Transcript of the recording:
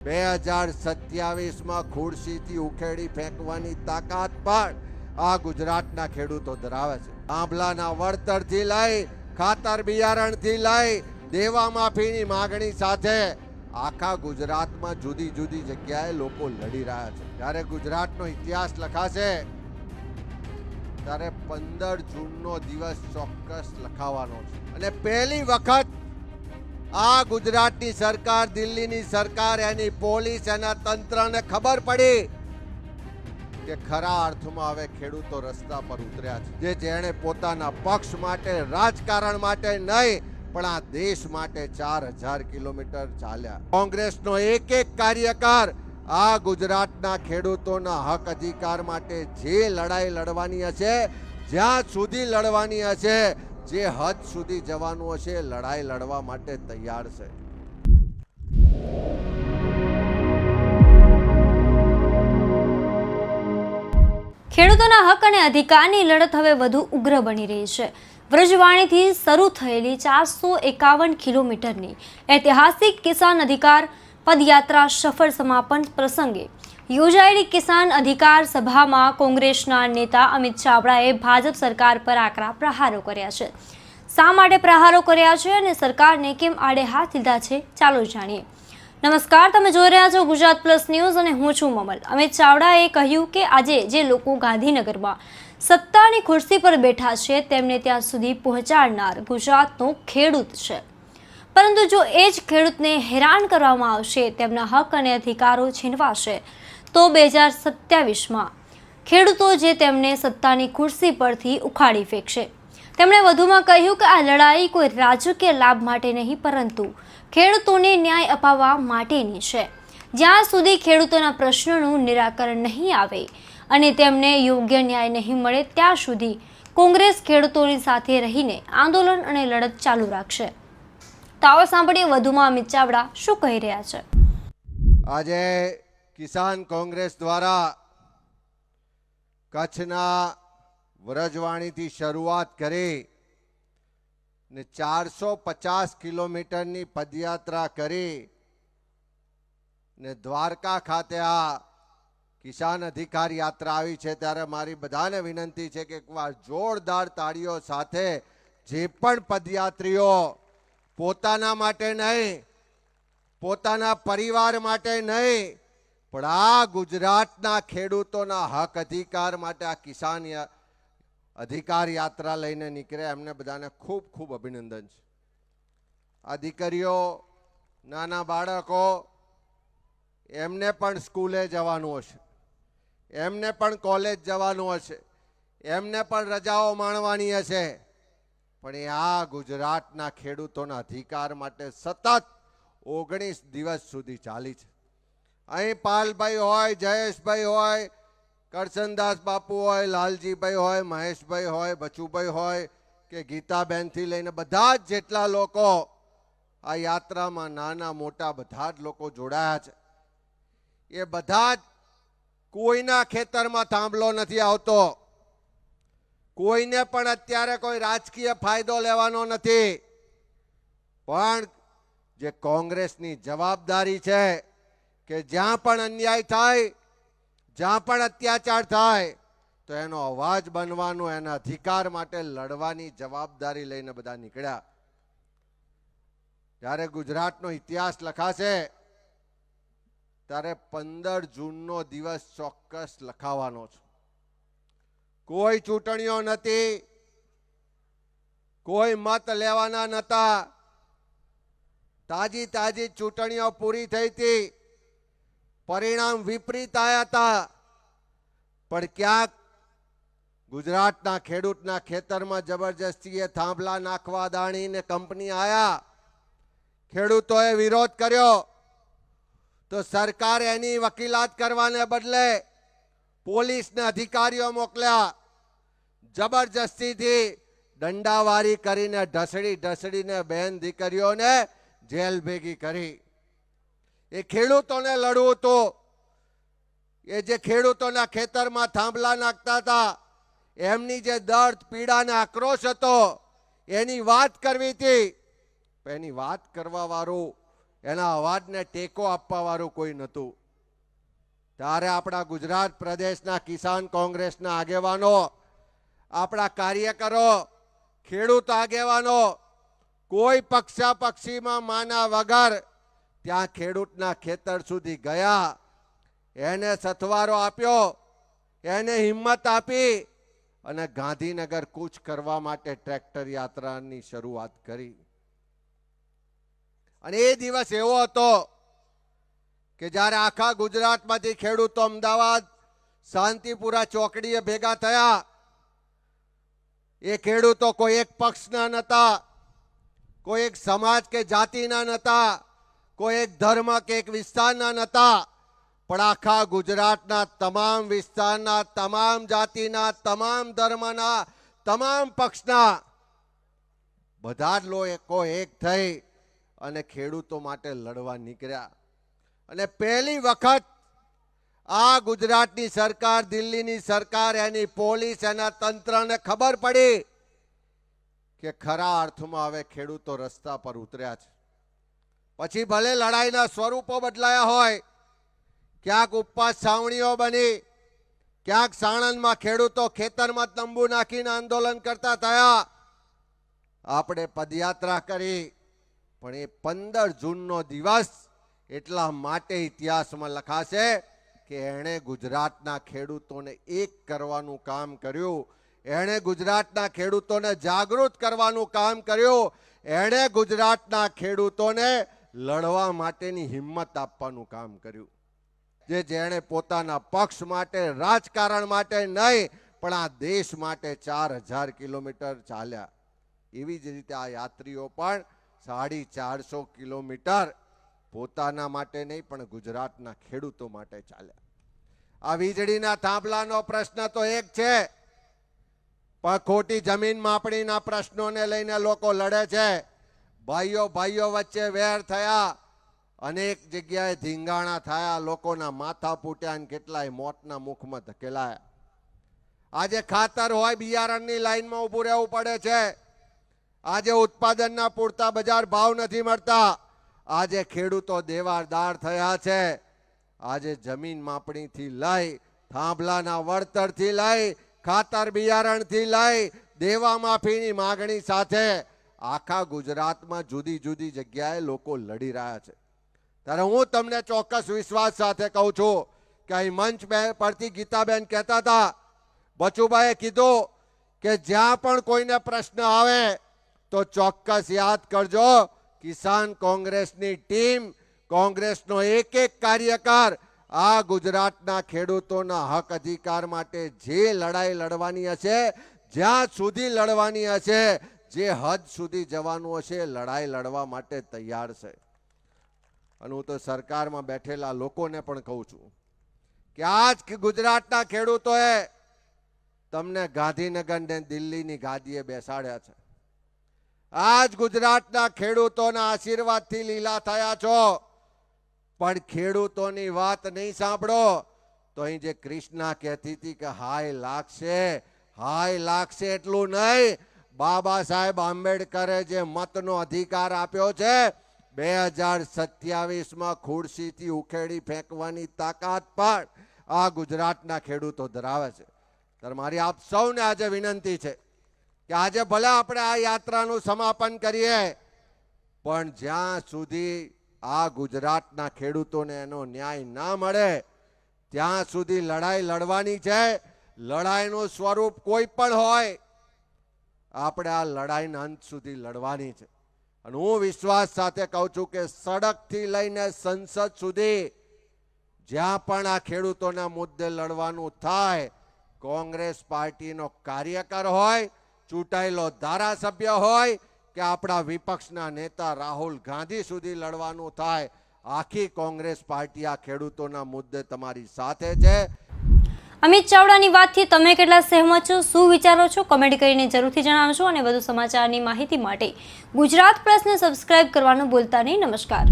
2027 માં ખુરશીથી ઉખેડી ફેંકવાની તાકાત પણ આ ગુજરાતના ખેડૂતો ધરાવે છે। આંબલાના વળતરથી લઈ ખાતર બિયારણથી લઈ દેવા માફીની માંગણી સાથે આખા ગુજરાતમાં જુદી જુદી જગ્યાએ લોકો લડી રહ્યા છે। જ્યારે ગુજરાતનો ઇતિહાસ લખાશે ત્યારે 15 જૂનનો દિવસ ચોક્કસ લખાવાનો છે અને પહેલી વખત આ ગુજરાતની સરકાર, દિલ્હીની સરકાર, એની પોલીસ, એના તંત્રને ખબર પડી કે ખરા અર્થમાં હવે ખેડૂતો રસ્તા પર ઉતર્યા છે। જેણે પોતાના પક્ષ માટે, રાજકારણ માટે નહીં પણ આ દેશ માટે 4000 કિલોમીટર ચાલ્યા। કોંગ્રેસનો એક એક કાર્યકર આ ગુજરાતના ખેડૂતોના હક અધિકાર માટે જે લડાઈ લડવાની હશે, જ્યાં સુધી લડવાની હશે, જે હદ સુધી જવાનું હશે, લડાઈ લડવા માટે તૈયાર છે। ખેડૂતોના હક અને અધિકારની લડત હવે વધુ ઉગ્ર બની રહી છે। વ્રજવાણીથી શરૂ થયેલી 451 કિલોમીટરની ઐતિહાસિક કિસાન અધિકાર પદયાત્રા સફળ સમાપન પ્રસંગે યોજાયેલી કિસાન અધિકાર સભામાં કોંગ્રેસના નેતા અમિત ચાવડાએ ભાજપ સરકાર પર આકરા પ્રહારો કર્યા છે। શા માટે પ્રહારો કર્યા છે અને સરકારને કેમ આડે હાથ લીધા છે, ચાલો જાણીએ। નમસ્કાર, તમે જોઈ રહ્યા છો ગુજરાત પ્લસ ન્યૂઝ અને હું છું મમલ। અમિત ચાવડાએ કહ્યું કે આજે જે લોકો ગાંધીનગરમાં સત્તાની ખુરશી પર બેઠા છે તેમને ત્યાં સુધી પહોંચાડનાર ગુજરાતનો ખેડૂત છે, પરંતુ જો એ જ ખેડૂતને હેરાન કરવામાં આવશે, તેમના હક અને અધિકારો છીનવાશે તો 2027માં ખેડૂતો જે તેમને સત્તાની ખુરશી પરથી ઉખાડી ફેંકશે। તેમણે વધુમાં કહ્યું કે આ લડાઈ કોઈ રાજકીય લાભ માટે નહીં પરંતુ ખેડૂતોને ન્યાય અપાવવા માટેની છે। જ્યાં સુધી ખેડૂતોના પ્રશ્નોનું નિરાકરણ નહીં આવે અને તેમને યોગ્ય ન્યાય નહીં મળે ત્યાં સુધી કોંગ્રેસ ખેડૂતોની સાથે રહીને આંદોલન અને લડત ચાલુ રાખશે। તો આવો સાંભળીએ વધુમાં અમિત ચાવડા શું કહી રહ્યા છે। આજે કિસાન કોંગ્રેસ દ્વારા કચ્છના વ્રજવાણીથી શરૂઆત કરી ને 450 કિલોમીટરની પદયાત્રા કરી ને દ્વારકા ખાતે આ કિસાન અધિકાર યાત્રા આવી છે। ત્યારે મારી બધાને વિનંતી છે કે એકવાર જોરદાર તાળીઓ સાથે જે પણ પદયાત્રીઓ પોતાના માટે નહીં, પોતાના પરિવાર માટે નહીં પણ આ ગુજરાતના ખેડૂતોના હક અધિકાર માટે આ કિસાન અધિકાર યાત્રા લઈને નીકળ્યા, એમને બધાને ખૂબ ખૂબ અભિનંદન છે। આ દીકરીઓ, નાના બાળકો, એમને પણ સ્કૂલે જવાનું હશે, એમને પણ કોલેજ જવાનું હશે, એમને પણ રજાઓ માણવાની હશે, પણ એ આ ગુજરાતના ખેડૂતોના અધિકાર માટે સતત 19 દિવસ સુધી ચાલી છે। અહીં પાલભાઈ હોય, જયેશભાઈ હોય, કરશનદાસ બાપુ હોય, લાલજીભાઈ હોય, મહેશભાઈ હોય, બચુભાઈ હોય કે ગીતાબેનથી લઈને બધા જ જેટલા લોકો આ યાત્રામાં, નાના મોટા બધા જ લોકો જોડાયા છે, એ બધા જ કોઈના ખેતરમાં થાંભલો નથી આવતો, કોઈને પણ અત્યારે કોઈ રાજકીય ફાયદો લેવાનો નથી, પણ જે કોંગ્રેસની જવાબદારી છે કે જ્યાં પણ અન્યાય થાય, જ્યાં પણ અત્યાચાર થાય તો એનો અવાજ બનવાનો, એના અધિકાર માટે લડવાની જવાબદારી લઈને બધા નીકળ્યા। જ્યારે ગુજરાતનો ઇતિહાસ લખાશે ત્યારે 15 જૂનનો દિવસ ચોક્કસ લખાવાનો છે। કોઈ ચૂંટણીઓ નથી, કોઈ મત લેવાના નહોતા, તાજી ચૂંટણીઓ પૂરી થઈ હતી, પરિણામ વિપરીત આવ્યા હતા, પણ ક્યાંક ગુજરાતના ખેડૂતના ખેતરમાં જબરજસ્તીએ થાંભલા નાખવા દાણીને કંપની આવ્યા, ખેડૂતોએ વિરોધ કર્યો તો સરકાર એની વકીલાત કરવાને બદલે પોલીસને અધિકારીઓ મોકલ્યા, જબરજસ્તીથી દંડાવારી કરીને ઢસડીને બહેન દીકરીઓને જેલ ભેગી કરી। એ ખેડૂતોને લડવું હતું, એ જે ખેડૂતોના ખેતરમાં થાંભલા નાખતા હતા, એમની જે દર્દ, પીડા અને આક્રોશ હતો એની વાત કરવી હતી। એની વાત કરવા વાળું એના અવાજને ટેકો આપવા વાળું કોઈ નહોતું. ત્યારે આપણા ગુજરાત પ્રદેશના કિસાન કોંગ્રેસના આગેવાનો, આપણા કાર્યકરો, ખેડૂત આગેવાનો કોઈ પક્ષાપક્ષીમાં માના વગર ત્યાં ખેડૂતના ખેતર સુધી ગયા, એને સથવારો આપ્યો, એને હિંમત આપી અને ગાંધીનગર કૂચ કરવા માટે ટ્રેક્ટર યાત્રાની શરૂઆત કરી. અને એ દિવસ એવો હતો કે જ્યારે આખા ગુજરાતમાંથી ખેડૂતો અમદાવાદ શાંતિપુરા ચોકડીએ ભેગા થયા. એ ખેડૂતો કોઈ એક પક્ષના નહોતા, કોઈ એક સમાજ કે જાતિના નહોતા, કોઈ એક ધર્મ કે એક વિસ્તારના નહોતા, પણ આખા ગુજરાતના તમામ વિસ્તારના, તમામ જાતિના, તમામ ધર્મના, તમામ પક્ષના બધા જ લોકો એક થઈ અને ખેડૂતો માટે લડવા નીકળ્યા. અને પહેલી વખત આ ગુજરાતની સરકાર, દિલ્હીની સરકાર, એની પોલીસ, એના તંત્રને ખબર પડી કે ખરા અર્થમાં હવે ખેડૂતો રસ્તા પર ઉતર્યા છે. પછી ભલે લડાઈના સ્વરૂપો બદલાયા હોય, ક્યાંક ઉપવાસ છાવણીઓ બની, ક્યાંક સાણંદમાં ખેડૂતો ખેતરમાં તંબુ નાખીને આંદોલન કરતા થયા, આપણે પદયાત્રા કરી, પણ એ 15 જૂનનો દિવસ એટલા માટે ઇતિહાસમાં લખાશે કે એણે ગુજરાતના ખેડૂતોને એક કરવાનું કામ કર્યું, એણે ગુજરાતના ખેડૂતોને જાગૃત કરવાનું કામ કર્યું, એણે ગુજરાતના ખેડૂતોને લડવા માટેની હિંમત આપવાનું કામ કર્યું. જેણે પોતાના પક્ષ માટે, રાજકારણ માટે નહીં, પણ આ દેશ માટે 4000 કિલોમીટર ચાલ્યા. એવી જ રીતે આ યાત્રીઓ પણ 450 કિલોમીટર પોતાના માટે નહીં પણ ગુજરાતના ખેડૂતો માટે ચાલ્યા. આ વીજળીના થાંભલાનો પ્રશ્ન તો એક છે, પણ ખોટી જમીન માપણીના પ્રશ્નોને લઈને લોકો લડે છે. ભાઈઓ વચ્ચે વેર થયા, અનેક જગ્યાએ ધીંગાણા થયા, લોકોના માથા ફૂટ્યા અને કેટલાય મોતના મુખમાં ધકેલાયા. આજે ખાતર હોય, બિયારણની લાઈનમાં ઊભું રહેવું પડે છે. આજે ઉત્પાદનના પૂરતા બજાર ભાવ નથી મળતા. આજે ખેડૂતો દેવાદાર થયા છે. આજે જમીન માપણીથી લઈ, થાંભલાના વળતરથી લઈ, ખાતર બિયારણથી લઈ, દેવા માફીની માગણી સાથે આખા ગુજરાતમાં જુદી જુદી જગ્યાએ લોકો લડી રહ્યા છે. ત્યારે હું તમને ચોક્કસ વિશ્વાસ સાથે કહું છું કે અહીં મંચ પરથી ગીતાબેન કહેતા હતા, બચુભાઈએ કીધું કે જ્યાં પણ કોઈને પ્રશ્ન આવે તો ચોક્કસ યાદ કરજો, કિસાન કોંગ્રેસની ટીમ, કોંગ્રેસનો એક કાર્યકર આ ગુજરાતના ખેડૂતોના હક અધિકાર માટે જે લડાઈ લડવાની હશે, જ્યાં સુધી લડવાની હશે, જે હદ સુધી જવાનું હશે, લડાઈ લડવા માટે તૈયાર છે. અને હું તો સરકારમાં બેઠેલા લોકોને પણ કહું છું કે આજ ગુજરાતના ખેડૂતોએ તમને ગાંધીનગર ને દિલ્હીની ગાદીએ બેસાડ્યા છે. આજ ગુજરાતના ખેડૂતોના આશીર્વાદથી લીલા થયા છો, પણ ખેડૂતોની વાત નહીં સાંભળો તો અહીં જે કૃષ્ણા કહેતી હતી કે હાય લાગશે એટલું નહીં. બાબા સાહેબ આંબેડકરે જે મતનો અધિકાર આપ્યો છે, 2027માં ખુરશીથી ઉખેડી ફેંકવાની તાકાત પણ આ ગુજરાતના ખેડૂતો ધરાવે છે. ત્યારે મારી આપ સૌને આજે વિનંતી છે કે આજે ભલે આપણે આ યાત્રાનું સમાપન કરીએ, પણ જ્યાં સુધી આ ગુજરાતના ખેડૂતોને એનો ન્યાય ના મળે ત્યાં સુધી લડાઈ લડવાની છે. લડાઈનું સ્વરૂપ કોઈ પણ હોય, આપણે આ લડાઈના અંત સુધી લડવાની છે. અને હું વિશ્વાસ સાથે કહું છું કે સડકથી લઈને સંસદ સુધી જ્યાં પણ આ ખેડૂતોના મુદ્દે લડવાનું થાય, કોંગ્રેસ પાર્ટીનો કાર્યકર હોય, ચૂંટાયેલો ધારાસભ્ય હોય કે આપણા વિપક્ષના નેતા રાહુલ ગાંધી સુધી લડવાનું થાય, આખી કોંગ્રેસ પાર્ટી આ ખેડૂતોના મુદ્દે તમારી સાથે છે. અમિત ચાવડાની વાતથી તમે કેટલા સહેમત છો, શું વિચારો છો, કમેન્ટ કરીને જરૂરથી જણાવજો. અને વધુ સમાચારની માહિતી માટે ગુજરાત પ્લસને સબસ્ક્રાઇબ કરવાનું ભૂલતા નહીં. નમસ્કાર.